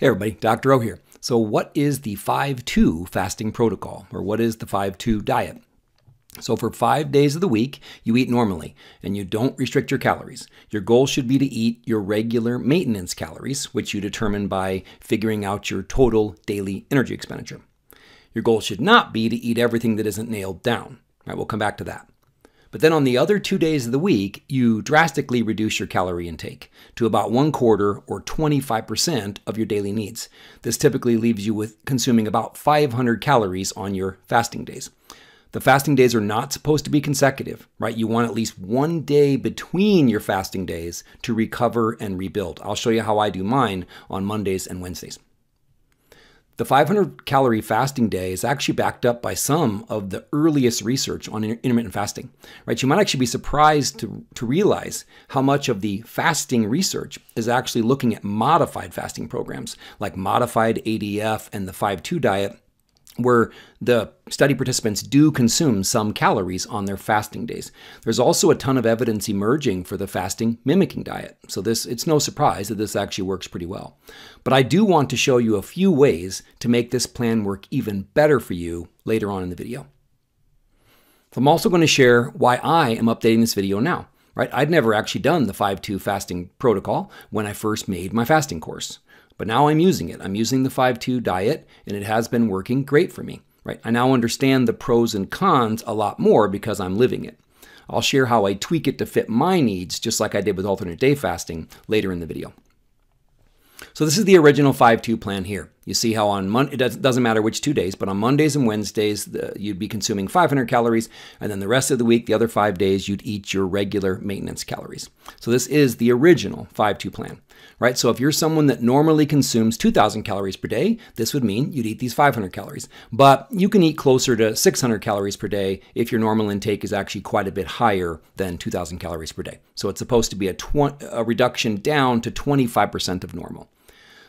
Hey everybody, Dr. O here. So what is the 5-2 fasting protocol, or what is the 5-2 diet? So for 5 days of the week, you eat normally and you don't restrict your calories. Your goal should be to eat your regular maintenance calories, which you determine by figuring out your total daily energy expenditure. Your goal should not be to eat everything that isn't nailed down. All right, we'll come back to that. But then on the other 2 days of the week, you drastically reduce your calorie intake to about 1/4 or 25% of your daily needs. This typically leaves you with consuming about 500 calories on your fasting days. The fasting days are not supposed to be consecutive, right? You want at least 1 day between your fasting days to recover and rebuild. I'll show you how I do mine on Mondays and Wednesdays. The 500 calorie fasting day is actually backed up by some of the earliest research on intermittent fasting, right? You might actually be surprised to realize how much of the fasting research is actually looking at modified fasting programs like modified ADF and the 5-2 diet, where the study participants do consume some calories on their fasting days. There's also a ton of evidence emerging for the fasting mimicking diet. So it's no surprise that this actually works pretty well. But I do want to show you a few ways to make this plan work even better for you later on in the video. So I'm also going to share why I am updating this video now, right? I'd never actually done the 5-2 fasting protocol when I first made my fasting course. But now I'm using it. I'm using the 5-2 diet, and it has been working great for me, right? I now understand the pros and cons a lot more because I'm living it. I'll share how I tweak it to fit my needs, just like I did with alternate day fasting later in the video. So this is the original 5-2 plan here. You see how on Monday, it doesn't matter which 2 days, but on Mondays and Wednesdays, you'd be consuming 500 calories, and then the rest of the week, the other 5 days, you'd eat your regular maintenance calories. So this is the original 5-2 plan, right? So if you're someone that normally consumes 2,000 calories per day, this would mean you'd eat these 500 calories. But you can eat closer to 600 calories per day if your normal intake is actually quite a bit higher than 2,000 calories per day. So it's supposed to be a reduction down to 25% of normal.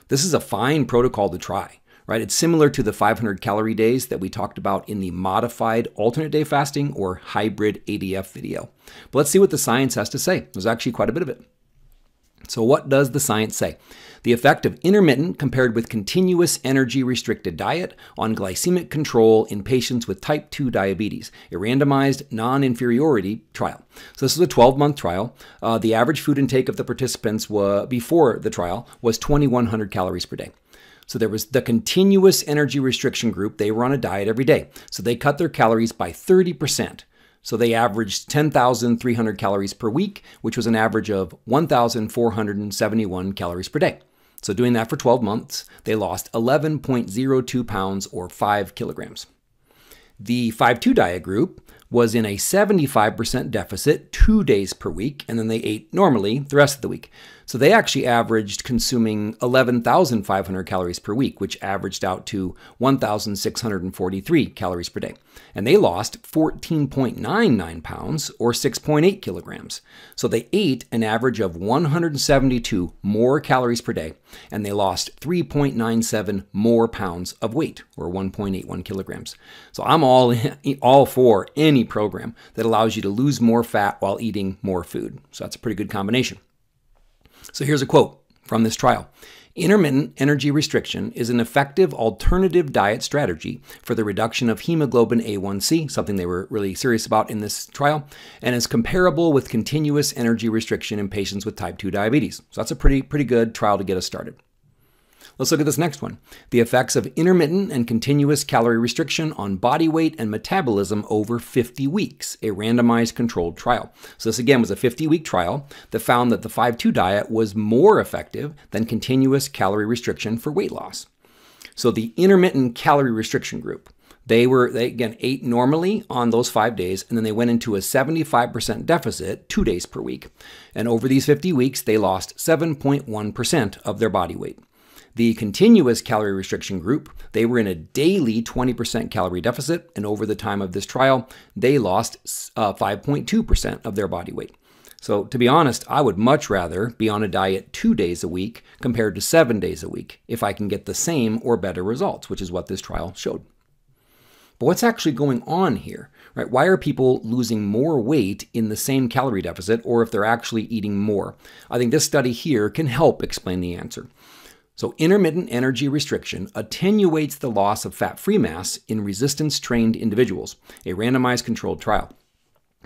This is a fine protocol to try, right? It's similar to the 500 calorie days that we talked about in the modified alternate day fasting or hybrid ADF video. But let's see what the science has to say. There's actually quite a bit of it. So what does the science say? The effect of intermittent compared with continuous energy restricted diet on glycemic control in patients with type 2 diabetes, a randomized non-inferiority trial. So this is a 12-month trial. The average food intake of the participants before the trial was 2,100 calories per day. So there was the continuous energy restriction group. They were on a diet every day. So they cut their calories by 30%. So they averaged 10,300 calories per week, which was an average of 1,471 calories per day. So doing that for 12 months, they lost 11.02 pounds or 5 kilograms. The 5-2 diet group was in a 75% deficit 2 days per week, and then they ate normally the rest of the week. So they actually averaged consuming 11,500 calories per week, which averaged out to 1,643 calories per day. And they lost 14.99 pounds or 6.8 kilograms. So they ate an average of 172 more calories per day, and they lost 3.97 more pounds of weight or 1.81 kilograms. So I'm all for any program that allows you to lose more fat while eating more food. So that's a pretty good combination. So here's a quote from this trial. Intermittent energy restriction is an effective alternative diet strategy for the reduction of hemoglobin A1C, something they were really serious about in this trial, and is comparable with continuous energy restriction in patients with type 2 diabetes. So that's a pretty good trial to get us started. Let's look at this next one. The effects of intermittent and continuous calorie restriction on body weight and metabolism over 50 weeks, a randomized controlled trial. So this again was a 50-week trial that found that the 5-2 diet was more effective than continuous calorie restriction for weight loss. So the intermittent calorie restriction group, they again ate normally on those 5 days, and then they went into a 75% deficit 2 days per week. And over these 50 weeks, they lost 7.1% of their body weight. The continuous calorie restriction group, they were in a daily 20% calorie deficit, and over the time of this trial, they lost 5.2% of their body weight. So to be honest, I would much rather be on a diet 2 days a week compared to 7 days a week if I can get the same or better results, which is what this trial showed. But what's actually going on here, right? Why are people losing more weight in the same calorie deficit, or if they're actually eating more? I think this study here can help explain the answer. So intermittent energy restriction attenuates the loss of fat-free mass in resistance-trained individuals, a randomized controlled trial.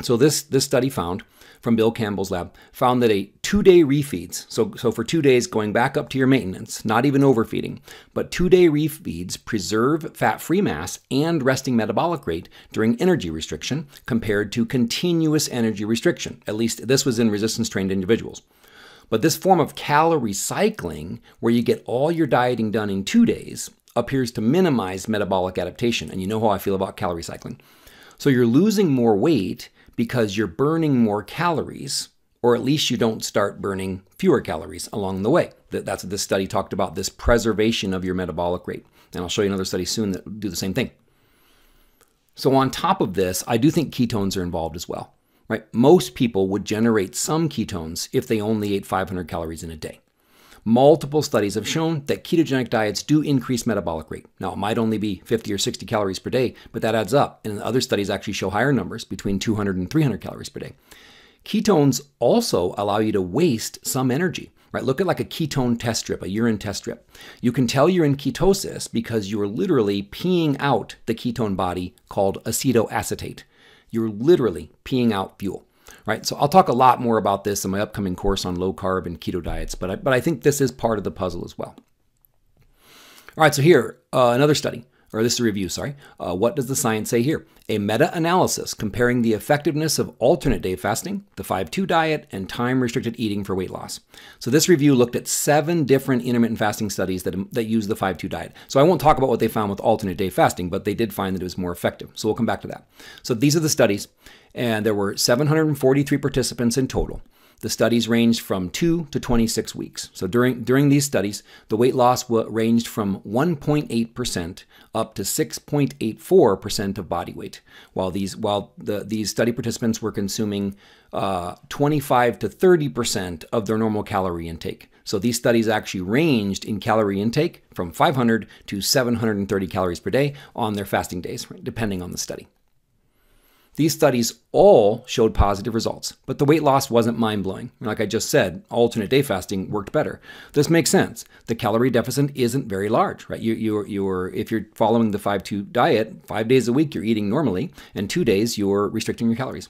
So this study found, from Bill Campbell's lab, found that a 2-day refeeds, so for 2 days going back up to your maintenance, not even overfeeding, but 2-day refeeds preserve fat-free mass and resting metabolic rate during energy restriction compared to continuous energy restriction. At least this was in resistance-trained individuals. But this form of calorie cycling, where you get all your dieting done in 2 days, appears to minimize metabolic adaptation. And you know how I feel about calorie cycling. So you're losing more weight because you're burning more calories, or at least you don't start burning fewer calories along the way. That's what this study talked about, this preservation of your metabolic rate. And I'll show you another study soon that do the same thing. So on top of this, I do think ketones are involved as well, right? Most people would generate some ketones if they only ate 500 calories in a day. Multiple studies have shown that ketogenic diets do increase metabolic rate. Now, it might only be 50 or 60 calories per day, but that adds up. And other studies actually show higher numbers, between 200 and 300 calories per day. Ketones also allow you to waste some energy, right? Look at like a ketone test strip, a urine test strip. You can tell you're in ketosis because you're literally peeing out the ketone body called acetoacetate. You're literally peeing out fuel. Right, so I'll talk a lot more about this in my upcoming course on low carb and keto diets, but I think this is part of the puzzle as well. All right, so here, another study, or this is a review, sorry. What does the science say here? A meta-analysis comparing the effectiveness of alternate day fasting, the 5-2 diet, and time-restricted eating for weight loss. So this review looked at 7 different intermittent fasting studies that use the 5-2 diet. So I won't talk about what they found with alternate day fasting, but they did find that it was more effective. So we'll come back to that. So these are the studies, and there were 743 participants in total. The studies ranged from 2 to 26 weeks. So during these studies, the weight loss ranged from 1.8% up to 6.84% of body weight, while these study participants were consuming 25 to 30% of their normal calorie intake. So these studies actually ranged in calorie intake from 500 to 730 calories per day on their fasting days, depending on the study. These studies all showed positive results, but the weight loss wasn't mind-blowing. Like I just said, alternate day fasting worked better. This makes sense. The calorie deficit isn't very large, right? If you're following the 5-2 diet, 5 days a week you're eating normally, and 2 days you're restricting your calories.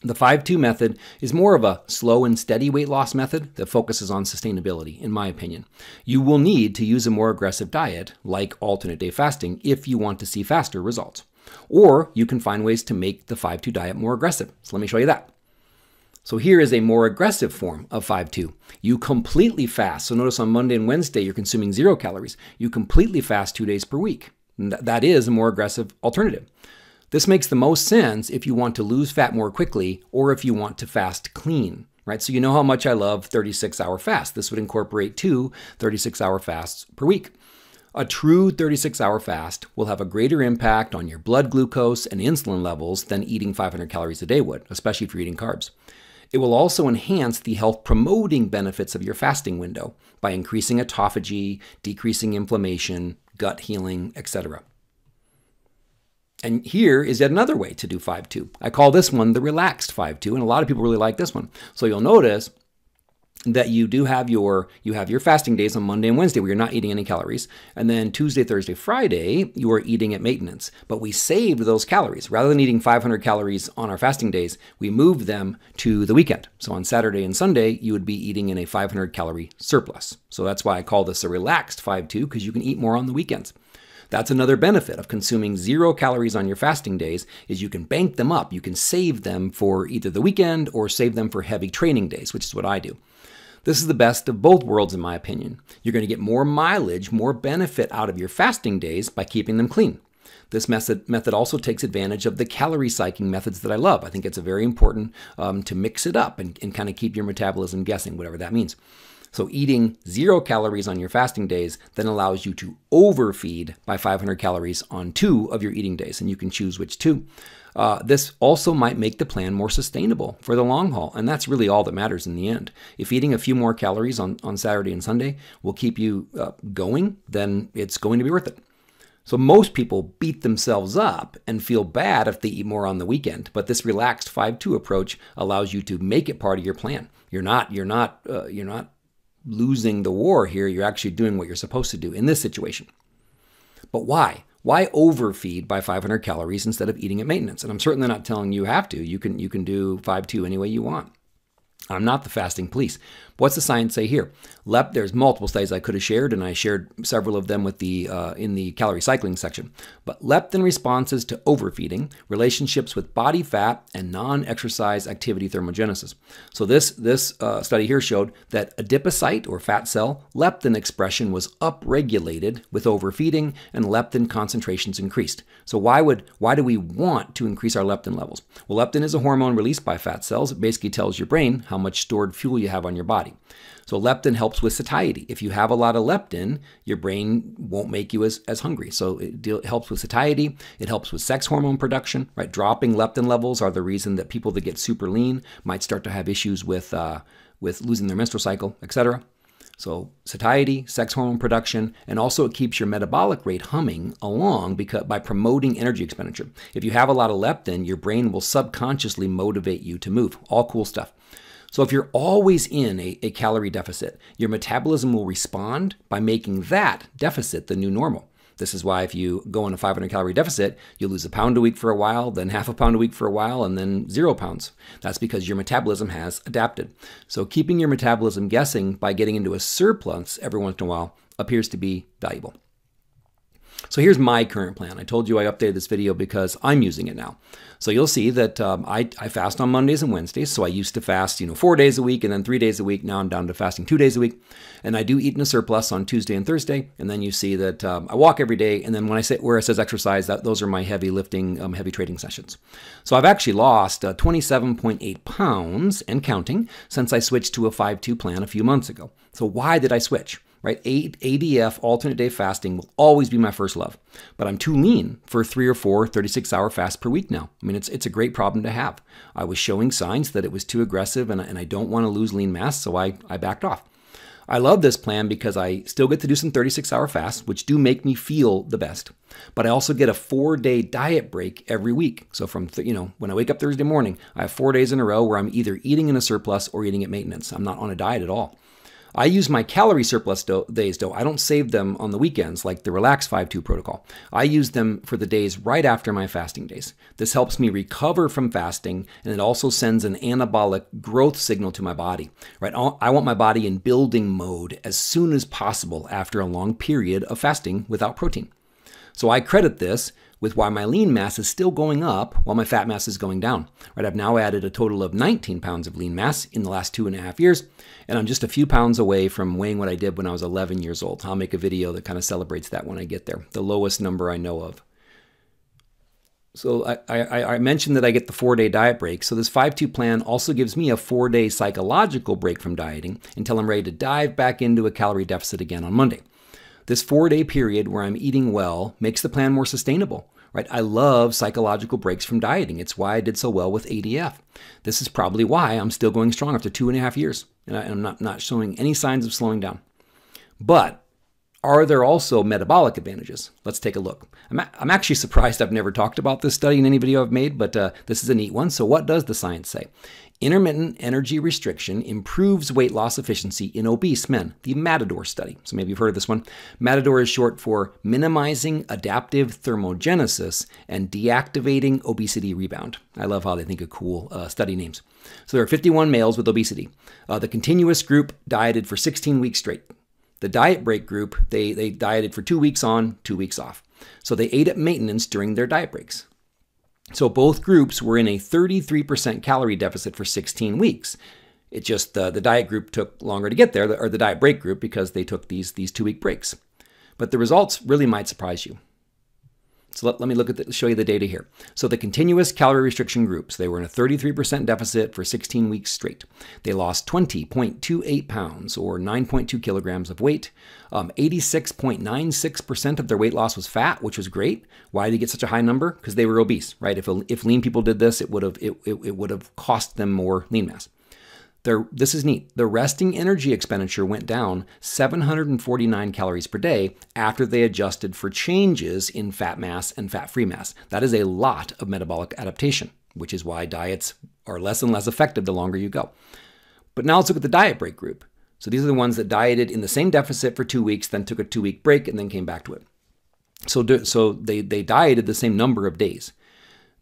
The 5-2 method is more of a slow and steady weight loss method that focuses on sustainability, in my opinion. You will need to use a more aggressive diet, like alternate day fasting, if you want to see faster results. Or you can find ways to make the 5-2 diet more aggressive. So let me show you that. So here is a more aggressive form of 5-2. You completely fast. So notice on Monday and Wednesday, you're consuming 0 calories. You completely fast 2 days per week. And that is a more aggressive alternative. This makes the most sense if you want to lose fat more quickly or if you want to fast clean, right? So you know how much I love 36-hour fast. This would incorporate 2 36-hour fasts per week. A true 36-hour fast will have a greater impact on your blood glucose and insulin levels than eating 500 calories a day would, especially if you're eating carbs. It will also enhance the health-promoting benefits of your fasting window by increasing autophagy, decreasing inflammation, gut healing, etc. And here is yet another way to do 5-2. I call this one the relaxed 5-2, and a lot of people really like this one. So you'll notice that you do have your fasting days on Monday and Wednesday where you're not eating any calories. And then Tuesday, Thursday, Friday, you are eating at maintenance. But we saved those calories. Rather than eating 500 calories on our fasting days, we moved them to the weekend. So on Saturday and Sunday, you would be eating in a 500 calorie surplus. So that's why I call this a relaxed 5-2, because you can eat more on the weekends. That's another benefit of consuming 0 calories on your fasting days is you can bank them up. You can save them for either the weekend or save them for heavy training days, which is what I do. This is the best of both worlds, in my opinion. You're going to get more mileage, more benefit out of your fasting days by keeping them clean. This method also takes advantage of the calorie cycling methods that I love. I think it's very important to mix it up and kind of keep your metabolism guessing, whatever that means. So eating 0 calories on your fasting days then allows you to overfeed by 500 calories on 2 of your eating days, and you can choose which 2. This also might make the plan more sustainable for the long haul, and that's really all that matters in the end. If eating a few more calories on Saturday and Sunday will keep you going, then it's going to be worth it. So most people beat themselves up and feel bad if they eat more on the weekend, but this relaxed 5-2 approach allows you to make it part of your plan. You're not losing the war here. You're actually doing what you're supposed to do in this situation. But why? Why overfeed by 500 calories instead of eating at maintenance? And I'm certainly not telling you have to. You can do 5-2 any way you want. I'm not the fasting police. What's the science say here? There's multiple studies I could have shared, and I shared several of them with in the calorie cycling section. But leptin responses to overfeeding, relationships with body fat, and non-exercise activity thermogenesis. So this study here showed that adipocyte or fat cell leptin expression was upregulated with overfeeding, and leptin concentrations increased. So why do we want to increase our leptin levels? Well, leptin is a hormone released by fat cells. It basically tells your brain how much stored fuel you have on your body. So leptin helps with satiety. If you have a lot of leptin, your brain won't make you as hungry. So it helps with satiety. It helps with sex hormone production, right? Dropping leptin levels are the reason that people that get super lean might start to have issues with losing their menstrual cycle, etc. So satiety, sex hormone production, and also it keeps your metabolic rate humming along by promoting energy expenditure. If you have a lot of leptin, your brain will subconsciously motivate you to move. All cool stuff. So if you're always in a calorie deficit, your metabolism will respond by making that deficit the new normal. This is why if you go on a 500 calorie deficit, you lose 1 pound a week for a while, then half a pound a week for a while, and then 0 pounds. That's because your metabolism has adapted. So keeping your metabolism guessing by getting into a surplus every once in a while appears to be valuable. So here's my current plan. I told you I updated this video because I'm using it now. So you'll see that I fast on Mondays and Wednesdays. So I used to fast 4 days a week and then 3 days a week. Now I'm down to fasting 2 days a week. And I do eat in a surplus on Tuesday and Thursday. And then you see that I walk every day. And then when I say where it says exercise, those are my heavy lifting, heavy trading sessions. So I've actually lost 27.8 pounds and counting since I switched to a 5-2 plan a few months ago. So why did I switch? Right, ADF, alternate day fasting, will always be my first love. But I'm too lean for 3 or 4 36-hour fasts per week now. I mean, it's a great problem to have. I was showing signs that it was too aggressive, and I don't want to lose lean mass, so I backed off. I love this plan because I still get to do some 36-hour fasts, which do make me feel the best. But I also get a 4-day diet break every week. So from, when I wake up Thursday morning, I have 4 days in a row where I'm either eating in a surplus or eating at maintenance. I'm not on a diet at all. I use my calorie surplus days, though. I don't save them on the weekends like the Relax 5-2 protocol. I use them for the days right after my fasting days. This helps me recover from fasting, and it also sends an anabolic growth signal to my body. Right? I want my body in building mode as soon as possible after a long period of fasting without protein. So I credit this with why my lean mass is still going up while my fat mass is going down. Right, I've now added a total of 19 pounds of lean mass in the last 2.5 years, and I'm just a few pounds away from weighing what I did when I was 11 years old. I'll make a video that kind of celebrates that when I get there, the lowest number I know of. So I mentioned that I get the 4-day diet break. So this 5-2 plan also gives me a 4-day psychological break from dieting until I'm ready to dive back into a calorie deficit again on Monday. This 4-day period where I'm eating well makes the plan more sustainable, right? I love psychological breaks from dieting. It's why I did so well with ADF. This is probably why I'm still going strong after 2.5 years, and I'm not showing any signs of slowing down. But are there also metabolic advantages? Let's take a look. I'm actually surprised I've never talked about this study in any video I've made, but this is a neat one. So what does the science say? Intermittent energy restriction improves weight loss efficiency in obese men, the Matador study. So maybe you've heard of this one. Matador is short for minimizing adaptive thermogenesis and deactivating obesity rebound. I love how they think of cool study names. So there are 51 males with obesity. The continuous group dieted for 16 weeks straight. The diet break group, they dieted for 2 weeks on, 2 weeks off. So they ate at maintenance during their diet breaks. So both groups were in a 33% calorie deficit for 16 weeks. It just, the diet group took longer to get there, or the diet break group, because they took these 2-week breaks. But the results really might surprise you. So let me show you the data here. So the continuous calorie restriction groups, they were in a 33% deficit for 16 weeks straight. They lost 20.28 pounds or 9.2 kilograms of weight. 86.96% of their weight loss was fat, which was great. Why did they get such a high number? Because they were obese, right? If lean people did this, it would have cost them more lean mass. This is neat. The resting energy expenditure went down 749 calories per day after they adjusted for changes in fat mass and fat-free mass. That is a lot of metabolic adaptation, which is why diets are less and less effective the longer you go. But now let's look at the diet break group. So these are the ones that dieted in the same deficit for 2 weeks, then took a 2-week break, and then came back to it. So they dieted the same number of days.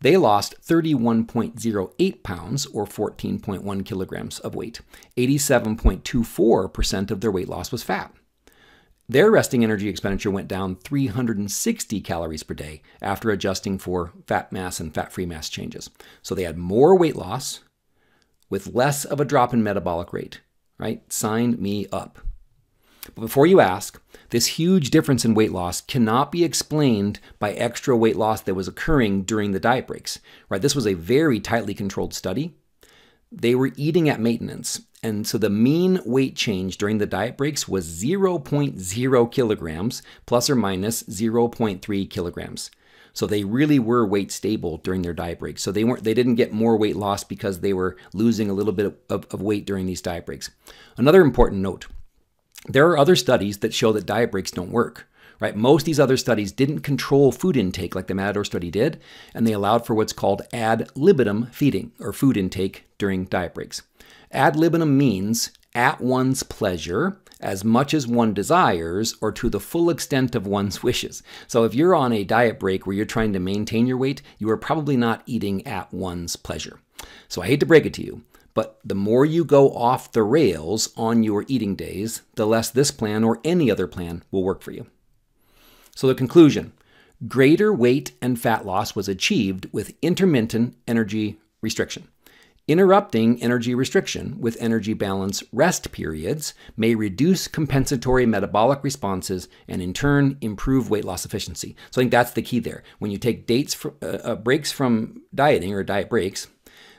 They lost 31.08 pounds, or 14.1 kilograms of weight. 87.24% of their weight loss was fat. Their resting energy expenditure went down 360 calories per day after adjusting for fat mass and fat-free mass changes. So they had more weight loss with less of a drop in metabolic rate, right? Sign me up. But before you ask, this huge difference in weight loss cannot be explained by extra weight loss that was occurring during the diet breaks, right? This was a very tightly controlled study. They were eating at maintenance, and so the mean weight change during the diet breaks was 0.0 kilograms plus or minus 0.3 kilograms. So they really were weight stable during their diet breaks. So they didn't get more weight loss because they were losing a little bit of weight during these diet breaks. Another important note, there are other studies that show that diet breaks don't work, right? Most of these other studies didn't control food intake like the Matador study did, and they allowed for what's called ad libitum feeding, or food intake during diet breaks. Ad libitum means at one's pleasure, as much as one desires, or to the full extent of one's wishes. So if you're on a diet break where you're trying to maintain your weight, you are probably not eating at one's pleasure. So I hate to break it to you, but the more you go off the rails on your eating days, the less this plan or any other plan will work for you. So the conclusion, greater weight and fat loss was achieved with intermittent energy restriction. Interrupting energy restriction with energy balance rest periods may reduce compensatory metabolic responses and in turn improve weight loss efficiency. So I think that's the key there. When you take breaks from dieting or diet breaks,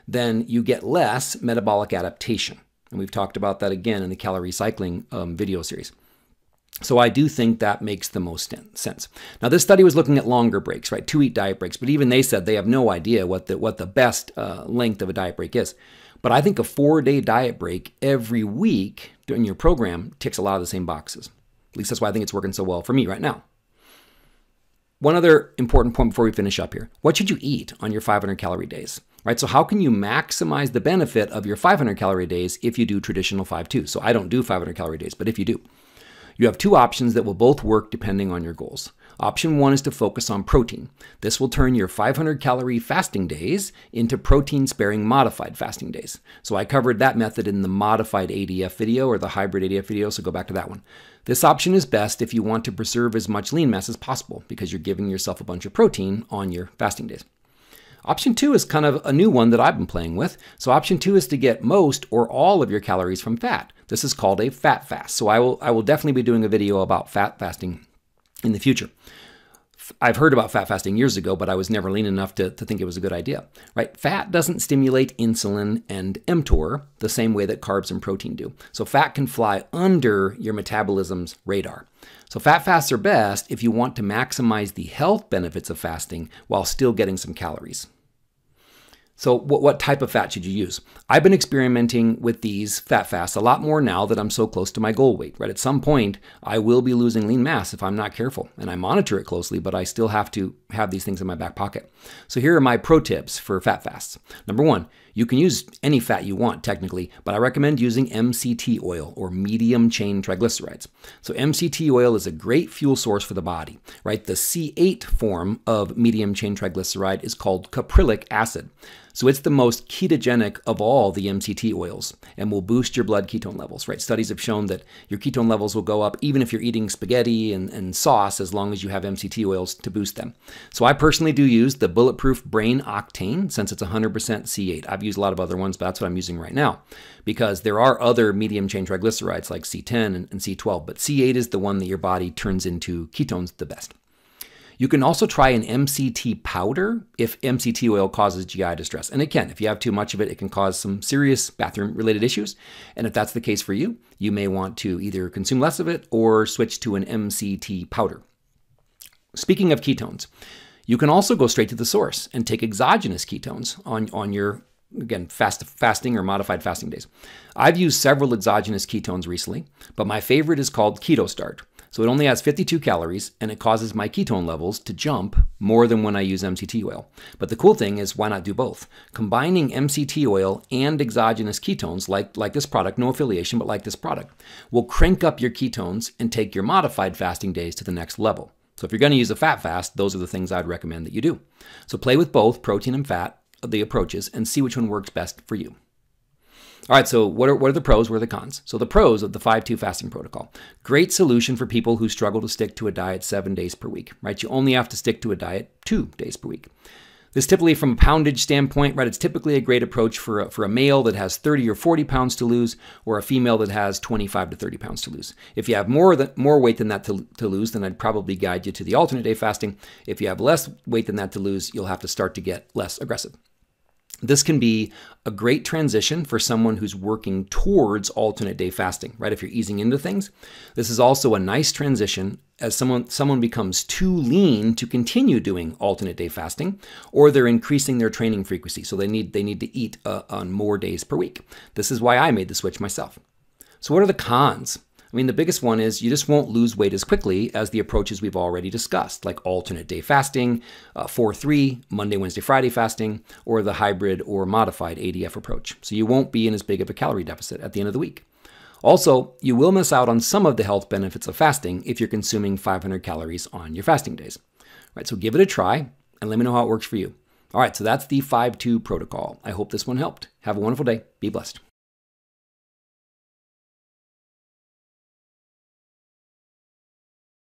then you get less metabolic adaptation. And we've talked about that again in the calorie cycling video series. So I do think that makes the most sense. Now, this study was looking at longer breaks, right? 2-week diet breaks, but even they said they have no idea what the best length of a diet break is. But I think a 4-day diet break every week during your program ticks a lot of the same boxes. At least that's why I think it's working so well for me right now. One other important point before we finish up here. What should you eat on your 500 calorie days? Right? So how can you maximize the benefit of your 500 calorie days if you do traditional 5-2? So I don't do 500 calorie days, but if you do, you have 2 options that will both work depending on your goals. Option 1 is to focus on protein. This will turn your 500 calorie fasting days into protein sparing modified fasting days. So I covered that method in the modified ADF video or the hybrid ADF video, so go back to that one. This option is best if you want to preserve as much lean mass as possible because you're giving yourself a bunch of protein on your fasting days. Option 2 is kind of a new one that I've been playing with. So option 2 is to get most or all of your calories from fat. This is called a fat fast. So I will definitely be doing a video about fat fasting in the future. I've heard about fat fasting years ago, but I was never lean enough to think it was a good idea, right? Fat doesn't stimulate insulin and mTOR the same way that carbs and protein do. So fat can fly under your metabolism's radar. So fat fasts are best if you want to maximize the health benefits of fasting while still getting some calories. So what type of fat should you use? I've been experimenting with these fat fasts a lot more now that I'm so close to my goal weight, right? At some point, I will be losing lean mass if I'm not careful, and I monitor it closely, but I still have to have these things in my back pocket. So here are my pro tips for fat fasts. Number 1, you can use any fat you want technically, but I recommend using MCT oil or medium chain triglycerides. So MCT oil is a great fuel source for the body, right? The C8 form of medium chain triglyceride is called caprylic acid. So it's the most ketogenic of all the MCT oils and will boost your blood ketone levels, right? Studies have shown that your ketone levels will go up even if you're eating spaghetti and sauce as long as you have MCT oils to boost them. So I personally do use the Bulletproof Brain Octane since it's 100% C8. I've used a lot of other ones, but that's what I'm using right now because there are other medium chain triglycerides like C10 and C12, but C8 is the one that your body turns into ketones the best. You can also try an MCT powder if MCT oil causes GI distress. And it can. If you have too much of it, it can cause some serious bathroom-related issues. And if that's the case for you, you may want to either consume less of it or switch to an MCT powder. Speaking of ketones, you can also go straight to the source and take exogenous ketones on your, again, fasting or modified fasting days. I've used several exogenous ketones recently, but my favorite is called Keto Start. So it only has 52 calories, and it causes my ketone levels to jump more than when I use MCT oil. But the cool thing is, why not do both? Combining MCT oil and exogenous ketones, like this product, no affiliation, but like this product, will crank up your ketones and take your modified fasting days to the next level. So if you're going to use a fat fast, those are the things I'd recommend that you do. So play with both protein and fat, the approaches, and see which one works best for you. All right, so what are the pros, what are the cons? So the pros of the 5-2 fasting protocol. Great solution for people who struggle to stick to a diet 7 days per week, right? You only have to stick to a diet 2 days per week. This typically, from a poundage standpoint, right, it's typically a great approach for a male that has 30 or 40 pounds to lose, or a female that has 25 to 30 pounds to lose. If you have more weight than that to lose, then I'd probably guide you to the alternate day fasting. If you have less weight than that to lose, you'll have to start to get less aggressive. This can be a great transition for someone who's working towards alternate day fasting, right? If you're easing into things. This is also a nice transition as someone becomes too lean to continue doing alternate day fasting, or they're increasing their training frequency. So they need to eat on more days per week. This is why I made the switch myself. So what are the cons? I mean, the biggest one is you just won't lose weight as quickly as the approaches we've already discussed, like alternate day fasting, 4-3, Monday, Wednesday, Friday fasting, or the hybrid or modified ADF approach. So you won't be in as big of a calorie deficit at the end of the week. Also, you will miss out on some of the health benefits of fasting if you're consuming 500 calories on your fasting days. All right, so give it a try and let me know how it works for you. All right, so that's the 5-2 protocol. I hope this one helped. Have a wonderful day. Be blessed.